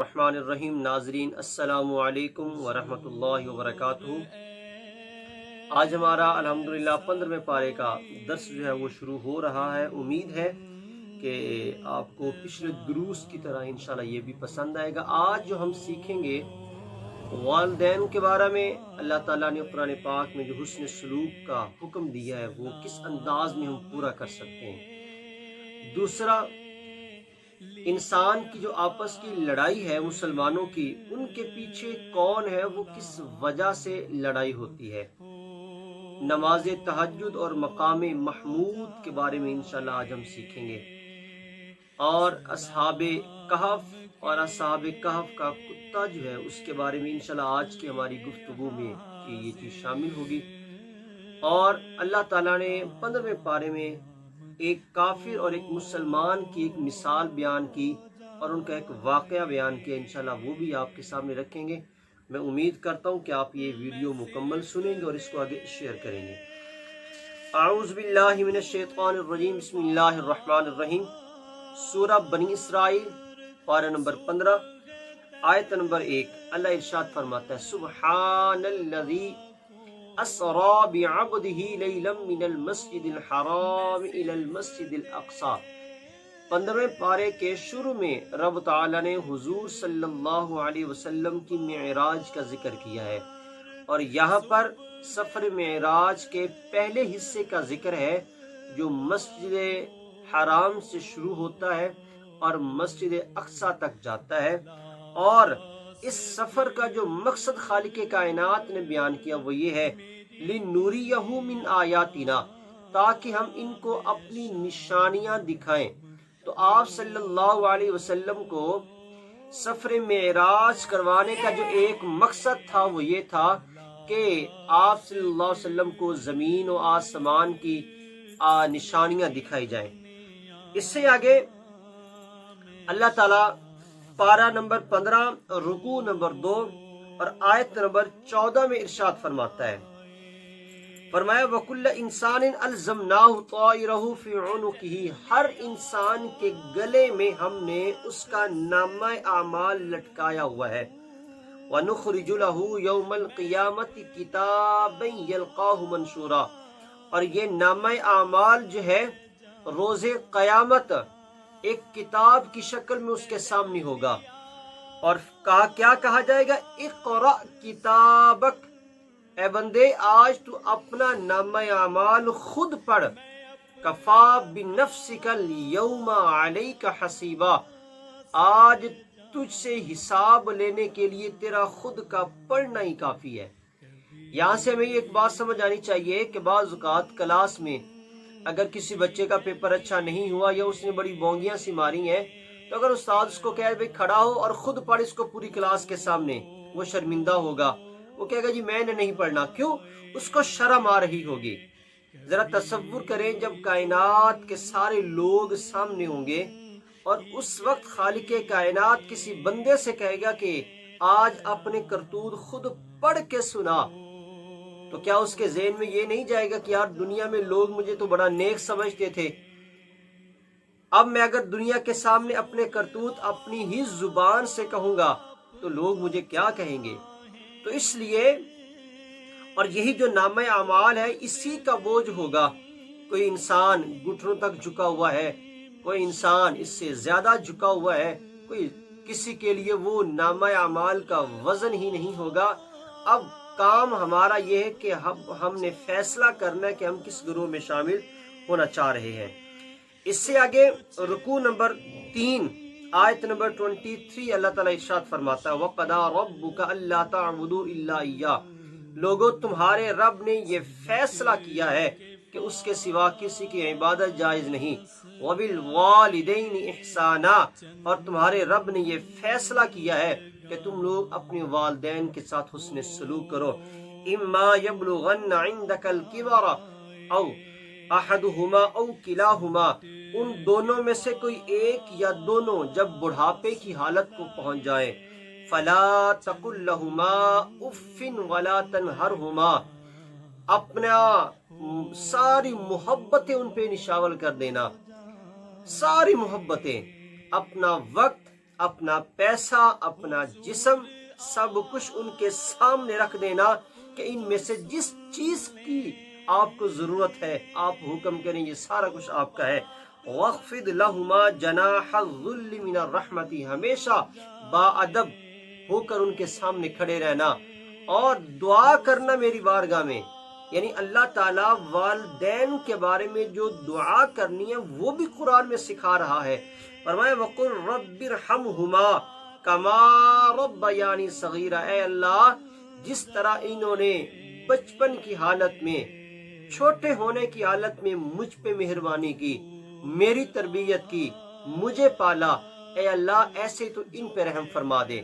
الرحمن الرحیم ناظرین السلام علیکم ورحمۃ اللہ وبرکاتہ۔ آج ہمارا الحمدللہ 15ویں پارے کا درس جو ہے وہ شروع ہو رہا ہے۔ امید ہے کہ آپ کو پچھلے دروس کی طرح انشاءاللہ یہ بھی پسند آئے گا۔ آج جو ہم سیکھیں گے والدین کے بارے میں، اللہ تعالیٰ نے قرآن پاک میں جو حسن سلوک کا حکم دیا ہے وہ کس انداز میں ہم پورا کر سکتے ہیں۔ دوسرا، انسان کی جو آپس کی لڑائی ہے مسلمانوں کی، ان کے پیچھے کون ہے، وہ کس وجہ سے لڑائی ہوتی ہے۔ نماز تہجد اور مقام محمود کے بارے میں انشاءاللہ آج ہم سیکھیں گے، اور اصحاب کہف اور اصحاب کہف کا کتا جو ہے اس کے بارے میں انشاءاللہ آج کی ہماری گفتگو میں یہ چیز شامل ہوگی۔ اور اللہ تعالیٰ نے 15ویں پارے میں ایک کافر اور ایک مسلمان کی ایک مثال بیان کی اور ان کا ایک واقعہ بیان کیا، انشاءاللہ وہ بھی آپ کے سامنے رکھیں گے۔ میں امید کرتا ہوں کہ آپ یہ ویڈیو مکمل سنیں گے اور اس کو آگے شیئر کریں گے۔ اعوذ باللہ من الشیطان الرجیم، بسم اللہ الرحمن الرحیم۔ سورہ بنی اسرائیل پارہ نمبر 15 آیت نمبر 1۔ اللہ ارشاد فرماتا ہے، سبحان الذی اسرا بعبدہ لیلا من المسجد الحرام الی المسجد الاقصی۔ 15ویں پارے کے شروع میں رب تعالی نے حضور صلی اللہ علیہ وسلم کی معراج کا ذکر کیا ہے، اور یہاں پر سفر معراج کے پہلے حصے کا ذکر ہے جو مسجد حرام سے شروع ہوتا ہے اور مسجد اقصی تک جاتا ہے۔ اور اس سفر کا جو مقصد خالق کائنات نے بیان کیا وہ یہ ہے، لِنُرِيَهُ مِنْ آیاتنا، تاکہ ہم ان کو اپنی نشانیاں دکھائیں۔ تو آپ صلی اللہ علیہ وسلم کو سفر معراج کروانے کا جو ایک مقصد تھا وہ یہ تھا کہ آپ صلی اللہ علیہ وسلم کو زمین و آسمان کی نشانیاں دکھائی جائیں۔ اس سے آگے اللہ تعالیٰ پارہ نمبر 15 رکوع نمبر 2 اور آیت نمبر 14 میں ارشاد فرماتا ہے، فرمایا وَكُلَّ إِنسَانٍ أَلْزَمْنَاهُ طَائِرَهُ فِي عُنُقِهِ، ہر انسان کے گلے میں ہم نے اس کا نامہ اعمال لٹکایا ہوا ہے۔ وَنُخْرِجُ لَهُ يَوْمَ الْقِيَامَةِ كِتَابًا يَلْقَاهُ مَنشُورًا، اور یہ نامہ اعمال جو ہے روز قیامت ایک کتاب کی شکل میں اس کے سامنے ہوگا، اور کیا کہا جائے گا، اقرأ کتابک، اے بندے آج تو اپنا نامہ اعمال خود پڑھ، کفا بنفسک اليوم علیک حسیبا، آج تجھ سے حساب لینے کے لیے تیرا خود کا پڑھنا ہی کافی ہے۔ یہاں سے ہمیں ایک بات سمجھ آنی چاہیے کہ بعض اوقات کلاس میں اگر کسی بچے کا پیپر اچھا نہیں ہوا یا اس نے بڑی بونگیاں سی ماری ہیں، تو اگر استاد اس کو کہے بھائی کھڑا ہو اور خود پڑھ اس کو پوری کلاس کے سامنے، وہ شرمندہ ہوگا، وہ کہے گا جی میں نے نہیں پڑھنا، کیوں؟ اس کو شرم آ رہی ہوگی۔ ذرا تصور کریں جب کائنات کے سارے لوگ سامنے ہوں گے اور اس وقت خالق کائنات کسی بندے سے کہے گا کہ آج اپنے کرتوت خود پڑھ کے سنا، تو کیا اس کے ذہن میں یہ نہیں جائے گا کہ یار دنیا میں لوگ مجھے تو بڑا نیک سمجھتے تھے، اب میں اگر دنیا کے سامنے اپنے کرتوت اپنی ہی زبان سے کہوں گا تو لوگ مجھے کیا کہیں گے؟ تو اس لیے، اور یہی جو نامہ اعمال ہے اسی کا بوجھ ہوگا۔ کوئی انسان گھٹنوں تک جھکا ہوا ہے، کوئی انسان اس سے زیادہ جھکا ہوا ہے، کوئی کسی کے لیے وہ نامہ اعمال کا وزن ہی نہیں ہوگا۔ اب کام ہمارا یہ ہے کہ ہم نے فیصلہ کرنا ہے کہ ہم کس گروہ میں شامل ہونا چاہ رہے ہیں۔ اس سے آگے رکوع نمبر 3 آیت نمبر 23 اللہ تعالیٰ ارشاد فرماتا ہے، وَقَضَىٰ رَبُّكَ أَلَّا تَعْبُدُوا إِلَّا إِيَّاهُ، لوگو تمہارے رب نے یہ فیصلہ کیا ہے کہ اس کے سوا کسی کی عبادت جائز نہیں، وَبِالْوَالِدَيْنِ إِحْسَانًا، اور تمہارے رب نے یہ فیصلہ کیا ہے کہ تم لوگ اپنے والدین کے ساتھ حسن سلوک کرو۔ إِمَّا يَبْلُغَنَّ عِنْدَكَ الْكِبَرَ أَوْ أَحَدُهُمَا أَوْ كِلَاهُمَا، ان دونوں میں سے کوئی ایک یا دونوں جب بڑھاپے کی حالت کو پہنچ جائیں، فَلَا تَقُلْ لَهُمَا أُفٍّ وَلَا تَنْهَرْهُمَا، اپنا ساری محبتیں ان پہ نشاور کر دینا، ساری محبتیں، اپنا وقت، اپنا پیسہ، اپنا جسم، سب کچھ ان کے سامنے رکھ دینا کہ ان میں سے جس چیز کی آپ کو ضرورت ہے آپ حکم کریں، یہ سارا کچھ آپ کا ہے۔ وَاخْفِضْ لَهُمَا جَنَاحَ الذُّلِّ مِنَ الرَّحْمَةِ، ہمیشہ باادب ہو کر ان کے سامنے کھڑے رہنا اور دعا کرنا میری بارگاہ میں، یعنی اللہ تعالیٰ والدین کے بارے میں جو دعا کرنی ہے وہ بھی قرآن میں سکھا رہا ہے۔ فرمایا وَقُلْ رَبِّ ارْحَمْهُمَا كَمَا رَبَّيَانِي صَغِيرًا، اے اللہ جس طرح انہوں نے بچپن کی حالت میں، چھوٹے ہونے کی حالت میں مجھ پہ مہربانی کی، میری تربیت کی، مجھے پالا، اے اللہ ایسے تو ان پہ رحم فرما دے۔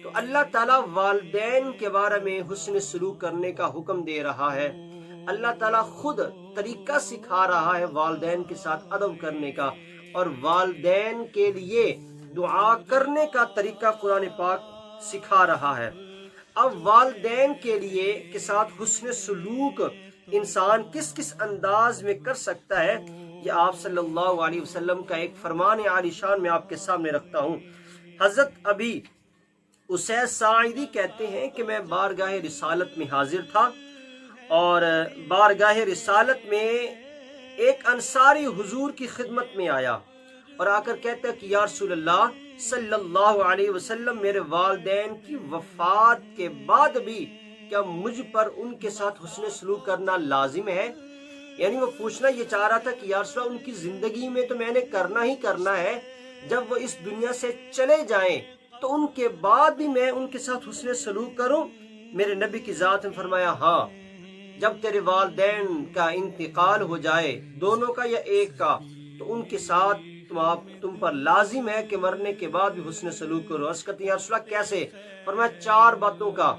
تو اللہ تعالیٰ والدین کے بارے میں حسن سلوک کرنے کا حکم دے رہا ہے۔ اللہ تعالیٰ خود طریقہ سکھا رہا ہے والدین کے ساتھ ادب کرنے کا، اور والدین کے لیے دعا کرنے کا طریقہ قرآن پاک سکھا رہا ہے۔ اب والدین کے لیے کے ساتھ حسن سلوک انسان کس کس انداز میں کر سکتا ہے، یہ آپ صلی اللہ علیہ وسلم کا ایک فرمان عالی شان میں آپ کے سامنے رکھتا ہوں۔ حضرت ابی اسید ساعدی کہتے ہیں کہ میں بارگاہ رسالت میں حاضر تھا، اور بارگاہ رسالت میں ایک انصاری حضور کی خدمت میں آیا اور آ کر کہتا ہے کہ یا رسول اللہ صلی اللہ علیہ وسلم، میرے والدین کی وفات کے بعد بھی کیا مجھ پر ان کے ساتھ حسن سلوک کرنا لازم ہے؟ یعنی وہ پوچھنا یہ چاہ رہا تھا کہ یا رسول اللہ ان کی زندگی میں تو میں نے کرنا ہی کرنا ہے، جب وہ اس دنیا سے چلے جائیں تو ان کے بعد بھی میں ان کے ساتھ حسن سلوک کروں؟ میرے نبی کی ذات نے فرمایا ہاں، جب تیرے والدین کا انتقال ہو جائے، دونوں کا یا ایک کا، تو ان کے ساتھ تم پر لازم ہے کہ مرنے کے بعد بھی حسن سلوک کرو۔ عرض کرتے ہیں یا رسول اللہ کیسے؟ فرمایا 4 باتوں کا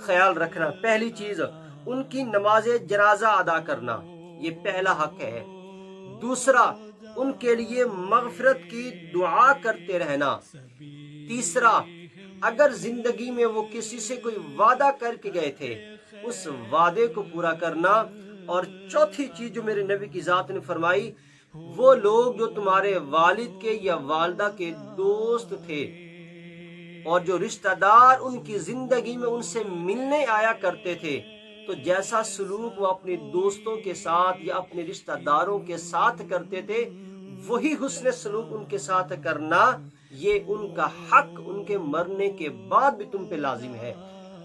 خیال رکھنا۔ پہلی چیز ان کی نماز جنازہ ادا کرنا، یہ پہلا حق ہے۔ دوسرا ان کے لیے مغفرت کی دعا کرتے رہنا۔ تیسرا اگر زندگی میں وہ کسی سے کوئی وعدہ کر کے گئے تھے اس وعدے کو پورا کرنا۔ اور چوتھی چیز جو میرے نبی کی ذات نے فرمائی، وہ لوگ جو تمہارے والد کے یا والدہ کے دوست تھے اور جو رشتہ دار ان کی زندگی میں ان سے ملنے آیا کرتے تھے، تو جیسا سلوک وہ اپنے دوستوں کے ساتھ یا اپنے رشتہ داروں کے ساتھ کرتے تھے وہی حسن سلوک ان کے ساتھ کرنا، یہ ان کا حق ان کے مرنے کے بعد بھی تم پہ لازم ہے۔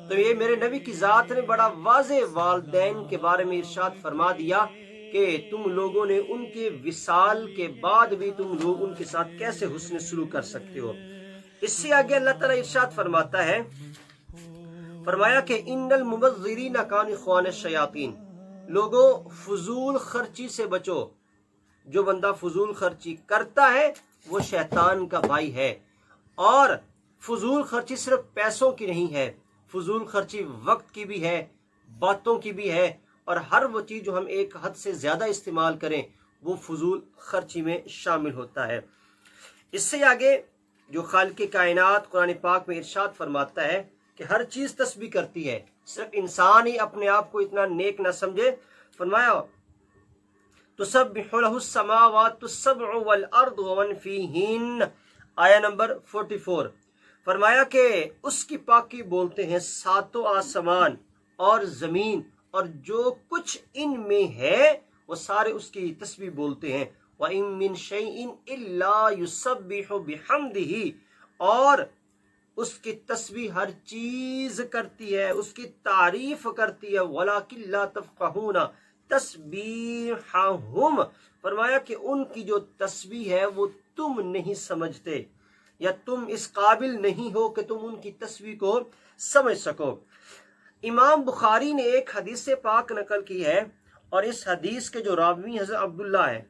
تو یہ میرے نبی کی ذات نے بڑا واضح والدین کے بارے میں ارشاد فرما دیا کہ تم لوگوں نے ان کے وصال کے بعد بھی تم لوگ ان کے ساتھ کیسے حسن سلوک کر سکتے ہو۔ اس سے آگے اللہ تعالیٰ ارشاد فرماتا ہے، فرمایا کہ ان المبذرین کانوا اخوان الشیاطین، لوگوں فضول خرچی سے بچو، جو بندہ فضول خرچی کرتا ہے وہ شیطان کا بھائی ہے۔ اور فضول خرچی صرف پیسوں کی نہیں ہے، فضول خرچی وقت کی بھی ہے، باتوں کی بھی ہے، اور ہر وہ چیز جو ہم ایک حد سے زیادہ استعمال کریں وہ فضول خرچی میں شامل ہوتا ہے۔ اس سے آگے جو خالق کائنات قرآن پاک میں ارشاد فرماتا ہے کہ ہر چیز تسبیح کرتی ہے، صرف انسان ہی اپنے آپ کو اتنا نیک نہ سمجھے۔ فرمایا تسبح له السماوات السبع والارض ومن فیہن، آیا نمبر 44۔ فرمایا کہ اس کی پاکی بولتے ہیں 7 آسمان اور زمین، اور جو کچھ ان میں ہے وہ سارے اس کی تسبیح بولتے ہیں۔ وَإِن مِّن شَيْءٍ إِلَّا يُسَبِّحُ بِحَمْدِهِ، اور اس کی تسبیح ہر چیز کرتی ہے، اس کی تعریف کرتی ہے۔ وَلَٰكِن لَّا تَفْقَهُونَ تَسْبِيحَهُمْ، فرمایا کہ ان کی جو تسبیح ہے وہ تم نہیں سمجھتے، یا تم اس قابل نہیں ہو کہ تم ان کی تسبیح کو سمجھ سکو۔ امام بخاری نے ایک حدیث پاک نقل کی ہے، اور اس حدیث کے جو راوی حضرت عبداللہ ہے،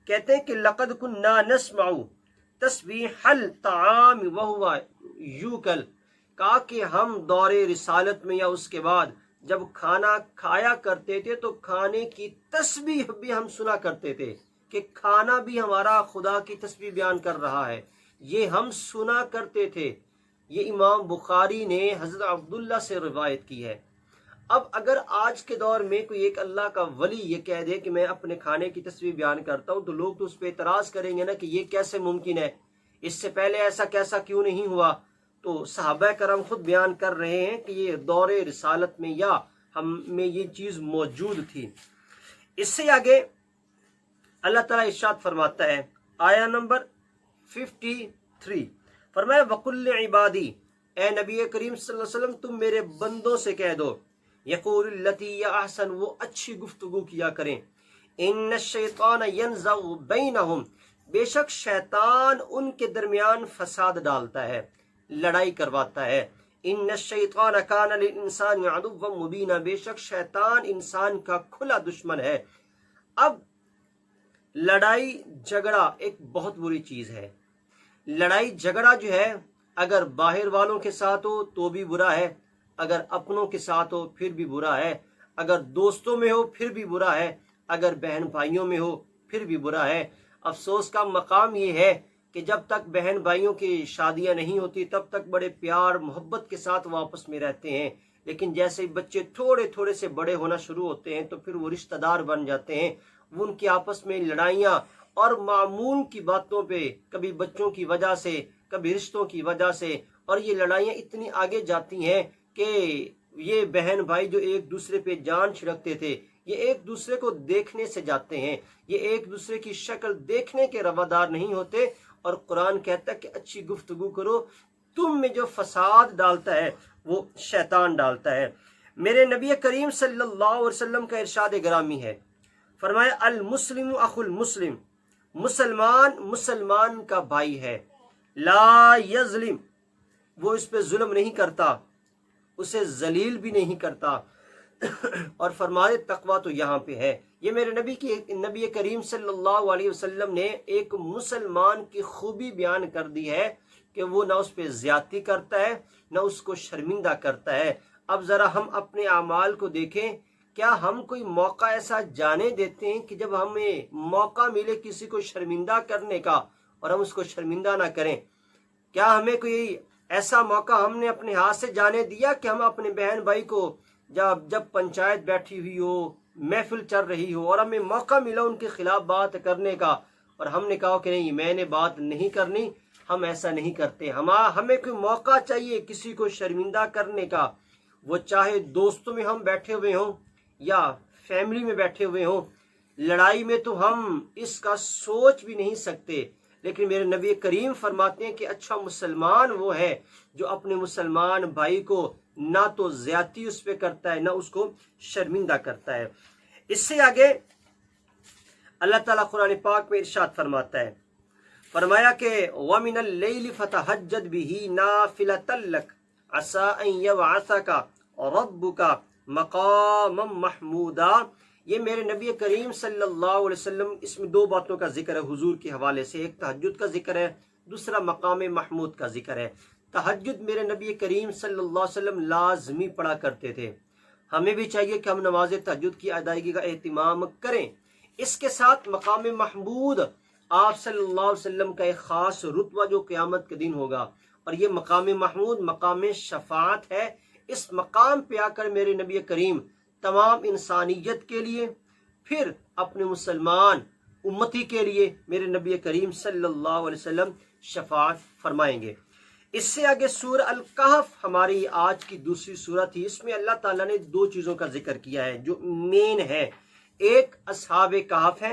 کہتے ہیں کہ لقد كنا نسمع تسبیح الطعام وهو یوکل، کہا کہ ہم دور رسالت میں یا اس کے بعد جب کھانا کھایا کرتے تھے تو کھانے کی تسبیح بھی ہم سنا کرتے تھے، کہ کھانا بھی ہمارا خدا کی تسبیح بیان کر رہا ہے، یہ ہم سنا کرتے تھے۔ یہ امام بخاری نے حضرت عبداللہ سے روایت کی ہے۔ اب اگر آج کے دور میں کوئی ایک اللہ کا ولی یہ کہہ دے کہ میں اپنے کھانے کی تسبیح بیان کرتا ہوں، تو لوگ تو اس پہ اعتراض کریں گے نا کہ یہ کیسے ممکن ہے، اس سے پہلے ایسا کیسا کیوں نہیں ہوا؟ تو صحابہ کرام خود بیان کر رہے ہیں کہ یہ دور رسالت میں یا ہم میں یہ چیز موجود تھی۔ اس سے آگے اللہ تعالیٰ ارشاد فرماتا ہے آیا نمبر 53، فرمایا وَقُلْ لِعِبَادِي، اے نبی کریم صلی اللہ علیہ وسلم تم میرے بندوں سے کہہ دو، یقول التی یا احسن، وہ اچھی گفتگو کیا کریں، ان الشیطان ینزغ بینہم، بے شک شیطان ان کے درمیان فساد ڈالتا ہے، لڑائی کرواتا ہے، ان الشیطان کان للانسان عدوا مبینا، بے شک شیطان انسان کا کھلا دشمن ہے۔ اب لڑائی جھگڑا ایک بہت بری چیز ہے۔ لڑائی جھگڑا جو ہے اگر باہر والوں کے ساتھ ہو تو بھی برا ہے، اگر اپنوں کے ساتھ ہو پھر بھی برا ہے، اگر دوستوں میں ہو پھر بھی برا ہے، اگر بہن بھائیوں میں ہو پھر بھی برا ہے۔ افسوس کا مقام یہ ہے کہ جب تک بہن بھائیوں کی شادیاں نہیں ہوتی تب تک بڑے پیار محبت کے ساتھ وہ آپس میں رہتے ہیں، لیکن جیسے ہی بچے تھوڑے تھوڑے سے بڑے ہونا شروع ہوتے ہیں تو پھر وہ رشتہ دار بن جاتے ہیں، وہ ان کے آپس میں لڑائیاں اور معمول کی باتوں پہ، کبھی بچوں کی وجہ سے کبھی رشتوں کی وجہ سے، اور یہ لڑائیاں اتنی آگے جاتی ہیں کہ یہ بہن بھائی جو ایک دوسرے پہ جان چھڑکتے تھے یہ ایک دوسرے کو دیکھنے سے جاتے ہیں، یہ ایک دوسرے کی شکل دیکھنے کے روادار نہیں ہوتے۔ اور قرآن کہتا ہے کہ اچھی گفتگو کرو، تم میں جو فساد ڈالتا ہے وہ شیطان ڈالتا ہے۔ میرے نبی کریم صلی اللہ علیہ وسلم کا ارشاد گرامی ہے، فرمایا المسلم اخو المسلم، مسلمان مسلمان کا بھائی ہے، لا یظلم، وہ اس پہ ظلم نہیں کرتا، اسے ذلیل بھی نہیں کرتا، اور فرمائے تقویٰ تو یہاں پہ ہے۔ یہ میرے نبی کریم صلی اللہ علیہ وسلم نے ایک مسلمان کی خوبی بیان کر دی ہے کہ وہ نہ اس پہ زیادتی کرتا ہے نہ اس کو شرمندہ کرتا ہے۔ اب ذرا ہم اپنے اعمال کو دیکھیں، کیا ہم کوئی موقع ایسا جانے دیتے ہیں کہ جب ہمیں موقع ملے کسی کو شرمندہ کرنے کا اور ہم اس کو شرمندہ نہ کریں؟ کیا ہمیں کوئی ایسا موقع ہم نے اپنے ہاتھ سے جانے دیا کہ ہم اپنے بہن بھائی کو جب پنچایت بیٹھی ہوئی ہو، محفل چل رہی ہو اور ہمیں موقع ملا ان کے خلاف بات کرنے کا اور ہم نے کہا کہ نہیں میں نے بات نہیں کرنی؟ ہم ایسا نہیں کرتے۔ ہمیں کوئی موقع چاہیے کسی کو شرمندہ کرنے کا، وہ چاہے دوستوں میں ہم بیٹھے ہوئے ہوں یا فیملی میں بیٹھے ہوئے ہوں۔ لڑائی میں تو ہم اس کا سوچ بھی نہیں سکتے، لیکن میرے نبی کریم فرماتے ہیں کہ اچھا مسلمان وہ ہے جو اپنے مسلمان بھائی کو نہ تو زیادتی اس پہ کرتا ہے نہ اس کو شرمندہ کرتا ہے۔ اس سے آگے اللہ تعالیٰ قرآن پاک میں ارشاد فرماتا ہے، فرمایا کہ وَمِنَ اللَّيْلِ فَتَهَجَّدْ بِهِ نَافِلَةً لَكَ عَسَىٰ أَن يَبْعَثَكَ رَبُّكَ مَقَامًا مَحْمُودًا۔ یہ میرے نبی کریم صلی اللہ علیہ وسلم، اس میں دو باتوں کا ذکر ہے حضور کے حوالے سے، ایک تہجد کا ذکر ہے، دوسرا مقام محمود کا ذکر ہے۔ تہجد میرے نبی کریم صلی اللہ علیہ وسلم لازمی پڑھا کرتے تھے، ہمیں بھی چاہیے کہ ہم نماز تہجد کی ادائیگی کا اہتمام کریں۔ اس کے ساتھ مقام محمود، آپ صلی اللہ علیہ وسلم کا ایک خاص رتبہ جو قیامت کے دن ہوگا، اور یہ مقام محمود مقام شفاعت ہے۔ اس مقام پہ آ کر میرے نبی کریم تمام انسانیت کے لیے، پھر اپنے مسلمان امتی کے لیے میرے نبی کریم صلی اللہ علیہ وسلم شفاعت فرمائیں گے۔ اس سے آگے سورہ الکہف ہماری آج کی دوسری سورت تھی، اس میں اللہ تعالیٰ نے دو چیزوں کا ذکر کیا ہے جو مین ہے، ایک اصحاب کہف ہے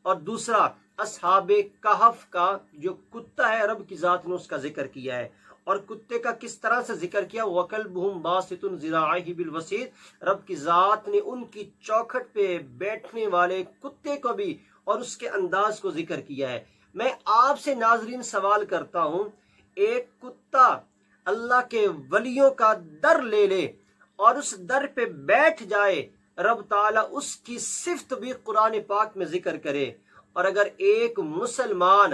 اور دوسرا اصحاب کہف کا جو کتا ہے رب کی ذات نے اس کا ذکر کیا ہے۔ اور کتے کا کس طرح سے ذکر کیا، وَكَلْبُهُمْ بَاسِطٌ ذِرَاعَيْهِ بِالْوَسِيدِ، رب کی ذات نے ان کی چوکھٹ پہ بیٹھنے والے کتے کو بھی اور اس کے انداز کو ذکر کیا ہے۔ میں آپ سے ناظرین سوال کرتا ہوں، ایک کتا اللہ کے ولیوں کا در لے لے اور اس در پہ بیٹھ جائے، رب تعالیٰ اس کی صفت بھی قرآن پاک میں ذکر کرے، اور اگر ایک مسلمان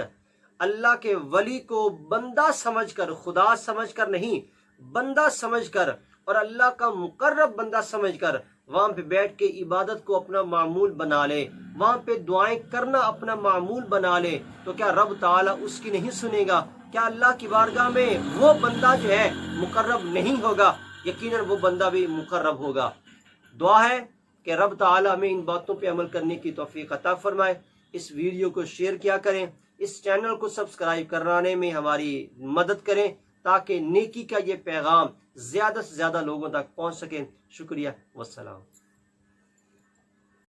اللہ کے ولی کو بندہ سمجھ کر، خدا سمجھ کر نہیں، بندہ سمجھ کر اور اللہ کا مقرب بندہ سمجھ کر وہاں پہ بیٹھ کے عبادت کو اپنا معمول بنا لے، وہاں پہ دعائیں کرنا اپنا معمول بنا لے، تو کیا رب تعالیٰ اس کی نہیں سنے گا؟ کیا اللہ کی بارگاہ میں وہ بندہ جو ہے مقرب نہیں ہوگا؟ یقیناً وہ بندہ بھی مقرب ہوگا۔ دعا ہے کہ رب تعالیٰ ہمیں ان باتوں پہ عمل کرنے کی توفیق عطا فرمائے۔ اس ویڈیو کو شیئر کیا کریں، اس چینل کو سبسکرائب کرانے میں ہماری مدد کریں تاکہ نیکی کا یہ پیغام زیادہ سے زیادہ لوگوں تک پہنچ سکے۔ شکریہ، والسلام۔